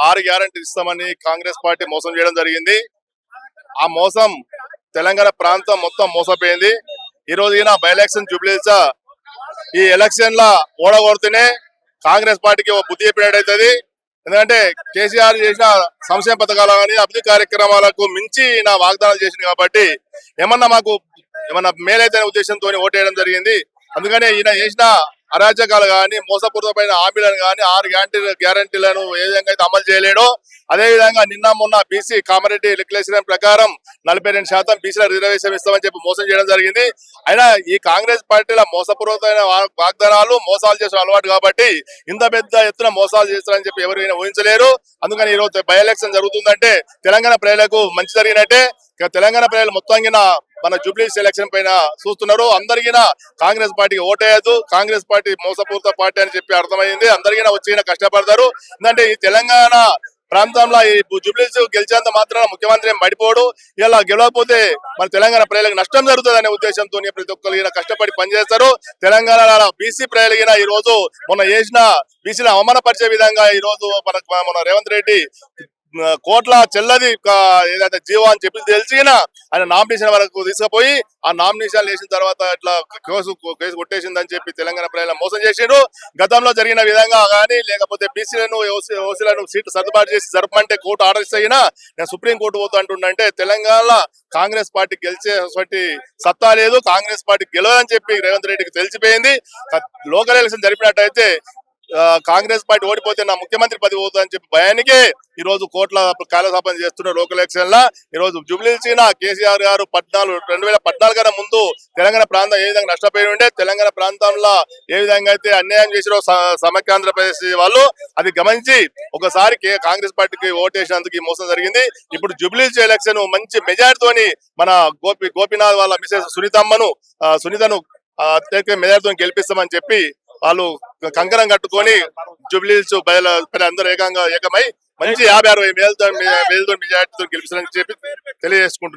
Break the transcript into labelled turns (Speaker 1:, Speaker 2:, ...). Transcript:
Speaker 1: 6 guarantee ఇస్తామని Congress party మోసం చేయడం జరిగింది. ఆ మోసం తెలంగాణ ప్రాంతం మొత్తం మోసపోయింది. ఈ రోజు బై ఎలక్షన్ జూబ్లీహిల్స్ ఈ ఎలక్షన్ లా ఓడగొడితేనే కాంగ్రెస్ పార్టీకి ఒక బుద్ధి చెప్పినట్టయితది. ఎందుకంటే కేసీఆర్ చేసిన సంక్షేమ పథకాలు కానీ అభివృద్ధి కార్యక్రమాలకు మించి వాగ్దానాలు చేసింది కాబట్టి ఏమన్నా మేలైతే ఉద్దేశంతో ఓటేయడం జరిగింది. అందుకనే ఈయన చేసిన అరాచకాలు కానీ మోసపూరితమైన హామీలను కానీ 6 గ్యారంటీలను ఏ విధంగా అయితే అమలు చేయలేడో అదే విధంగా నిన్న మొన్న బీసీ కామారెడ్డి డిక్లరేషన్ ప్రకారం 42% బీసీల రిజర్వేషన్ ఇస్తామని చెప్పి మోసం చేయడం జరిగింది. అయినా ఈ కాంగ్రెస్ పార్టీల మోసపూరితమైన వాగ్దానాలు మోసాలు చేసిన అలవాటు కాబట్టి ఇంత పెద్ద ఎత్తున మోసాలు చేస్తారని చెప్పి ఎవరైనా ఊహించలేరు. అందుకని ఈ రోజు బై ఎలక్షన్ జరుగుతుందంటే తెలంగాణ ప్రజలకు మంచి జరిగినట్టే. తెలంగాణ ప్రజలు మొత్తంగా మన జూబ్లీహిల్స్ ఎలక్షన్ పైన చూస్తున్నారు. అందరికీ కాంగ్రెస్ పార్టీకి ఓటేయద్దు, కాంగ్రెస్ పార్టీ మోసపూరిత పార్టీ అని చెప్పి అర్థమైంది. అందరికీ వచ్చి కష్టపడతారు. ఎందుకంటే ఈ తెలంగాణ ప్రాంతంలో ఈ జూబ్లీహిల్స్ గెలిచేంత మాత్రం ముఖ్యమంత్రి పడిపోడు. ఇలా గెలవకపోతే మన తెలంగాణ ప్రజలకు నష్టం జరుగుతుంది అనే ఉద్దేశంతో ప్రతి ఒక్కరు కష్టపడి పనిచేస్తారు. తెలంగాణ బీసీ ప్రజలు ఈ రోజు మొన్న చేసిన బీసీని అవమానపరిచే విధంగా ఈ రోజు మన రేవంత్ రెడ్డి కోట్ల చెల్లది ఏదైతే జీవో అని చెప్పి తెలిసిన ఆయన నామినేషన్ వరకు తీసుకుపోయి ఆ నామినేషన్ వేసిన తర్వాత ఇట్లా కేసు కొట్టేసిందని చెప్పి తెలంగాణ ప్రజలను మోసం చేసిండు. గతంలో జరిగిన విధంగా కానీ లేకపోతే బీసీలను ఓసీలను సీట్లు సర్దుబాటు చేసి జరపమంటే కోర్టు ఆర్డర్స్ అయినా నేను సుప్రీం కోర్టు పోతా అంటుండే తెలంగాణలో కాంగ్రెస్ పార్టీ గెలిచేటువంటి సత్తా లేదు, కాంగ్రెస్ పార్టీ గెలవదని చెప్పి రేవంత్ రెడ్డికి తెలిసిపోయింది. లోకల్ ఎలక్షన్ జరిపినట్టయితే కాంగ్రెస్ పార్టీ ఓడిపోతే నా ముఖ్యమంత్రి పదవి పోతుందని చెప్పి భయానికే ఈ రోజు కోట్ల కాలసాపన చేస్తున్న లోకల్ ఎలక్షన్ లా ఈ రోజు జూబ్లీహిల్స్ కేసీఆర్ గారు 2014 కన్నా ముందు తెలంగాణ ప్రాంతం ఏ విధంగా నష్టపోయి ఉండే, తెలంగాణ ప్రాంతంలో ఏ విధంగా అయితే అన్యాయం చేసిరో సమైక్య ఆంధ్రప్రదేశ్ వాళ్ళు అది గమనించి ఒకసారి కాంగ్రెస్ పార్టీకి ఓటేసినందుకు ఈ మోసం జరిగింది. ఇప్పుడు జూబ్లీహిల్స్ ఎలక్షన్ మంచి మెజారిటీతోని మన గోపీనాథ్ వాళ్ళ మిసెస్ సునీతను అత్యధిక మెజారిటీతో గెలిపిస్తామని చెప్పి వాళ్ళు కంకణం కట్టుకొని జూబ్లీహిల్స్ అందరూ ఏకమై మంచి 56,000 మెజారిటీతో గెలిపిస్తారని చెప్పి తెలియజేసుకుంటున్నారు.